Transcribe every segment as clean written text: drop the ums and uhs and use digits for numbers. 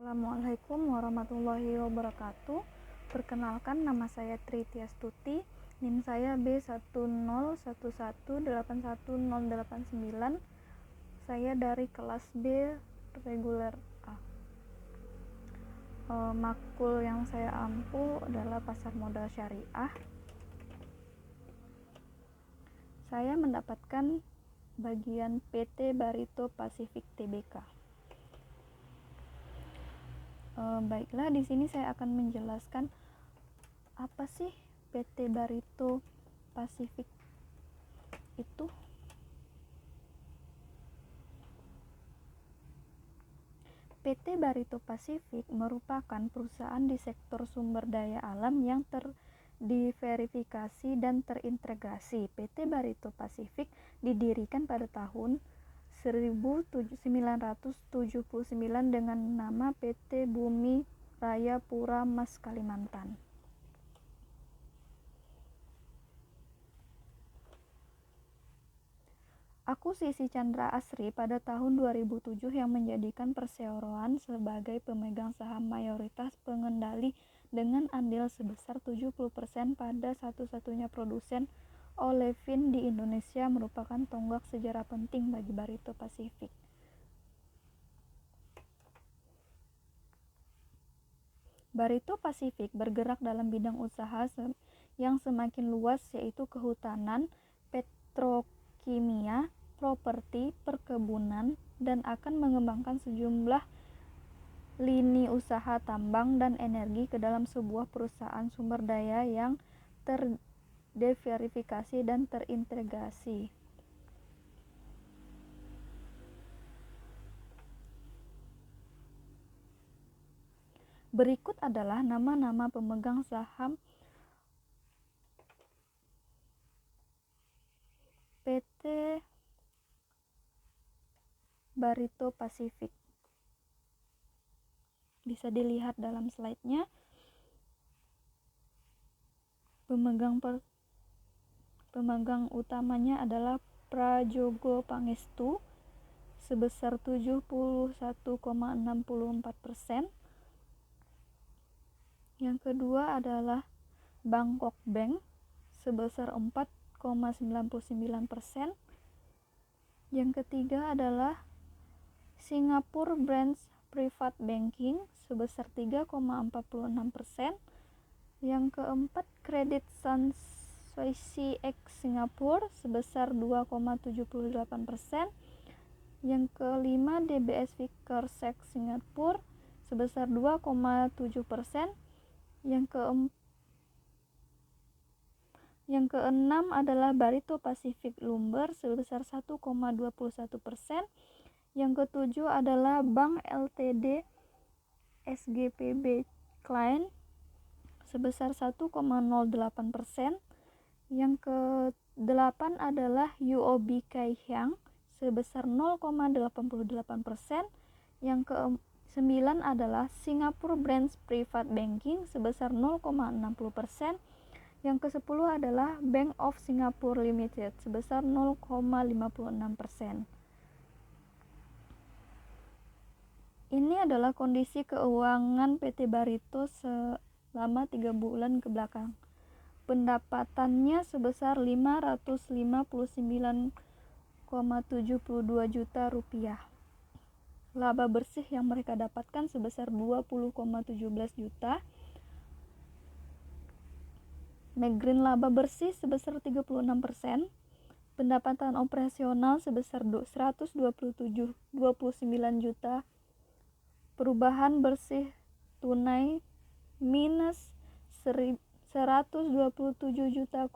Assalamualaikum warahmatullahi wabarakatuh. Perkenalkan, nama saya Tri Tiastuti. NIM saya B101181089. Saya dari kelas B reguler A. Makul yang saya ampu adalah pasar modal syariah. Saya mendapatkan bagian PT Barito Pacific Tbk. Baiklah, di sini saya akan menjelaskan apa sih PT Barito Pacific itu. PT Barito Pacific merupakan perusahaan di sektor sumber daya alam yang terdiverifikasi dan terintegrasi. PT Barito Pacific didirikan pada tahun 1979 dengan nama PT Bumi Raya Pura Mas Kalimantan. Akuisisi Chandra Asri pada tahun 2007 yang menjadikan Perseroan sebagai pemegang saham mayoritas pengendali dengan andil sebesar 70% pada satu-satunya produsen olefin di Indonesia merupakan tonggak sejarah penting bagi Barito Pacific. Barito Pacific bergerak dalam bidang usaha yang semakin luas, yaitu kehutanan, petrokimia, properti, perkebunan, dan akan mengembangkan sejumlah lini usaha tambang dan energi ke dalam sebuah perusahaan sumber daya yang terdiverifikasi dan terintegrasi. Berikut adalah nama-nama pemegang saham PT Barito Pacific. Bisa dilihat dalam slide-nya. Pemegang utamanya adalah Prajogo Pangestu sebesar 71,64%. Yang kedua adalah Bangkok Bank sebesar 4,99%. Yang ketiga adalah Singapore Branch Private Banking sebesar 3,46%. Yang keempat Credit Suisse X Singapura sebesar 2,78%. Yang kelima DBS Vickers X Singapura sebesar 2,7%. Yang keenam adalah Barito Pacific Lumber sebesar 1,21%. Yang ketujuh adalah Bank Ltd SGPB Klein sebesar 1,08%. Yang kedelapan adalah UOB Kay Hian sebesar 0,88%. Yang ke-9 adalah Singapore Branch Private Banking sebesar 0,60%. Yang ke-10 adalah Bank of Singapore Limited sebesar 0,56%. Ini adalah kondisi keuangan PT Barito selama 3 bulan ke belakang. Pendapatannya sebesar 559,72 juta rupiah. Laba bersih yang mereka dapatkan sebesar 20,17 juta. Margin laba bersih sebesar 36%. Pendapatan operasional sebesar 129 juta. Perubahan bersih tunai minus 127 juta,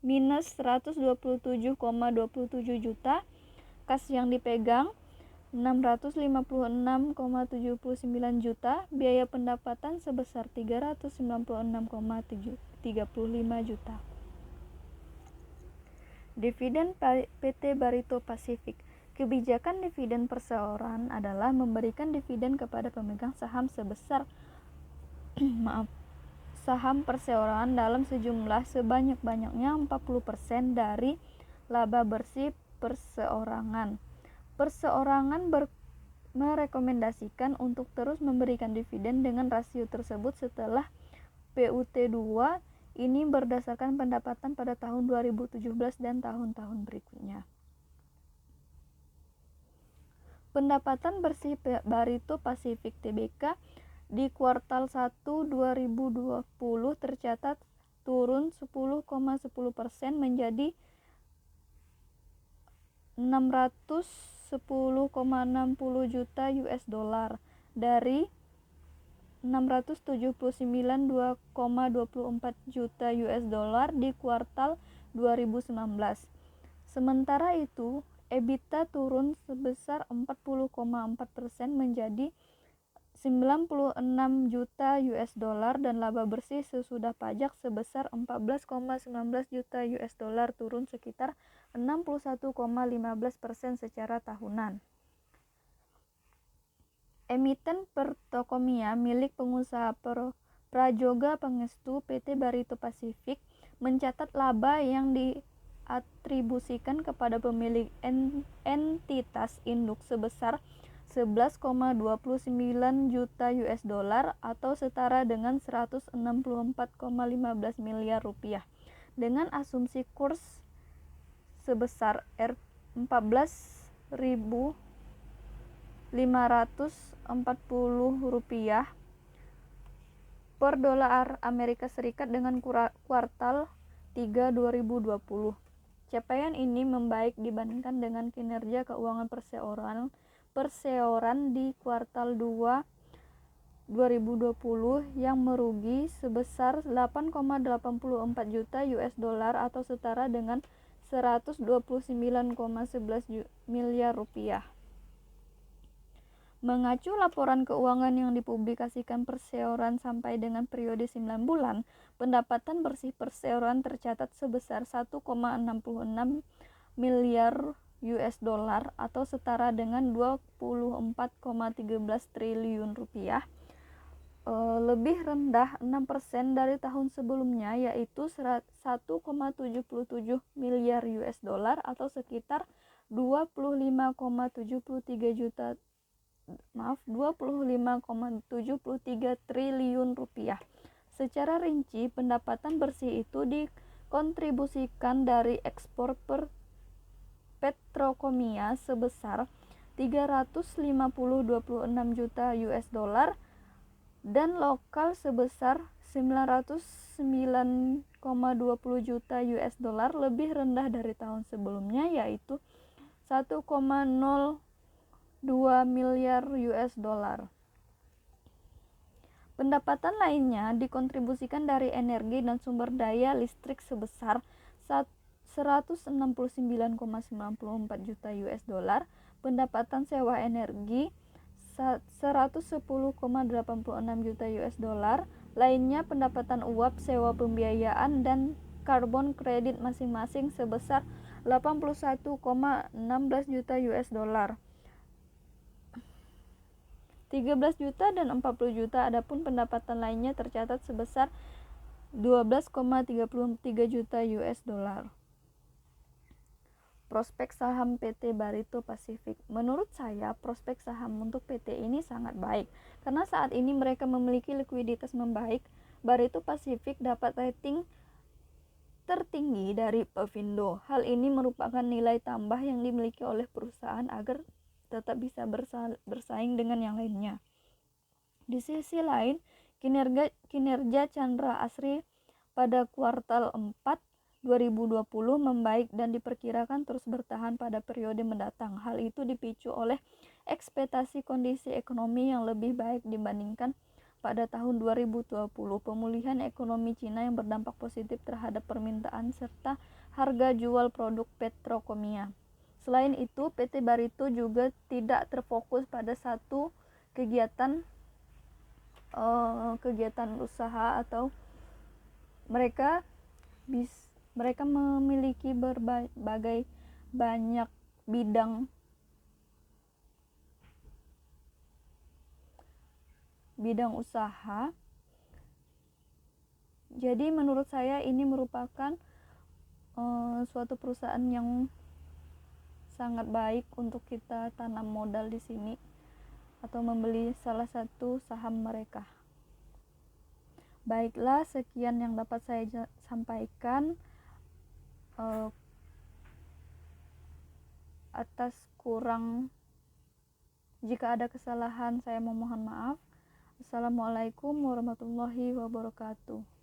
minus 127,27 juta. Kas yang dipegang 656,79 juta. Biaya pendapatan sebesar 396,35 juta. Dividen PT Barito Pacific. Kebijakan dividen perseroan adalah memberikan dividen kepada pemegang saham sebesar saham perseroan dalam sejumlah sebanyak-banyaknya 40% dari laba bersih perseorangan. Perseorangan merekomendasikan untuk terus memberikan dividen dengan rasio tersebut setelah PUT 2 ini berdasarkan pendapatan pada tahun 2017 dan tahun-tahun berikutnya. Pendapatan bersih Barito Pacific Tbk di kuartal 1 2020 tercatat turun 10,10% menjadi 610,60 juta US dollar dari 679,24 juta US dollar di kuartal 2019. Sementara itu, EBITDA turun sebesar 40,4% menjadi 96 juta US dollar dan laba bersih sesudah pajak sebesar 14,19 juta US dollar, turun sekitar 61,15% secara tahunan. Emiten Pertokomia milik pengusaha Prajoga Pangestu PT Barito Pacific mencatat laba yang diatribusikan kepada pemilik entitas induk sebesar 11,29 juta US dollar atau setara dengan 164,15 miliar rupiah dengan asumsi kurs sebesar Rp14.540 per dolar Amerika Serikat dengan kuartal 3 2020. Capaian ini membaik dibandingkan dengan kinerja keuangan perseorangan di kuartal 2 2020 yang merugi sebesar 8,84 juta US dollar atau setara dengan 129,11 miliar rupiah. Mengacu laporan keuangan yang dipublikasikan perseorangan sampai dengan periode 9 bulan, pendapatan bersih perseorangan tercatat sebesar 1,66 miliar US dollar atau setara dengan 24,13 triliun rupiah, lebih rendah 6% dari tahun sebelumnya yaitu 1,77 miliar US dollar atau sekitar 25,73 triliun rupiah. Secara rinci, pendapatan bersih itu dikontribusikan dari ekspor petrokomia sebesar 350,26 juta US dollar dan lokal sebesar 909,20 juta US dollar, lebih rendah dari tahun sebelumnya yaitu 1,02 miliar US dollar. Pendapatan lainnya dikontribusikan dari energi dan sumber daya listrik sebesar 169,94 juta US dollar, pendapatan sewa energi 110,86 juta US dollar, lainnya pendapatan uap, sewa pembiayaan dan karbon kredit masing-masing sebesar 81,16 juta US dollar. 13 juta dan 40 juta, adapun pendapatan lainnya tercatat sebesar 12,33 juta US dollar. Prospek saham PT Barito Pacific. Menurut saya, prospek saham untuk PT ini sangat baik karena saat ini mereka memiliki likuiditas membaik. Barito Pacific dapat rating tertinggi dari Pevindo. Hal ini merupakan nilai tambah yang dimiliki oleh perusahaan agar tetap bisa bersaing dengan yang lainnya. Di sisi lain, kinerja Chandra Asri pada kuartal 4 2020 membaik dan diperkirakan terus bertahan pada periode mendatang. Hal itu dipicu oleh ekspektasi kondisi ekonomi yang lebih baik dibandingkan pada tahun 2020, pemulihan ekonomi Cina yang berdampak positif terhadap permintaan serta harga jual produk petrokomia. Selain itu, PT Barito juga tidak terfokus pada satu kegiatan usaha atau mereka memiliki berbagai banyak bidang usaha. Jadi menurut saya ini merupakan suatu perusahaan yang sangat baik untuk kita tanam modal di sini. atau membeli salah satu saham mereka. Baiklah, sekian yang dapat saya sampaikan. Atas kurang, jika ada kesalahan saya memohon maaf. Assalamualaikum warahmatullahi wabarakatuh.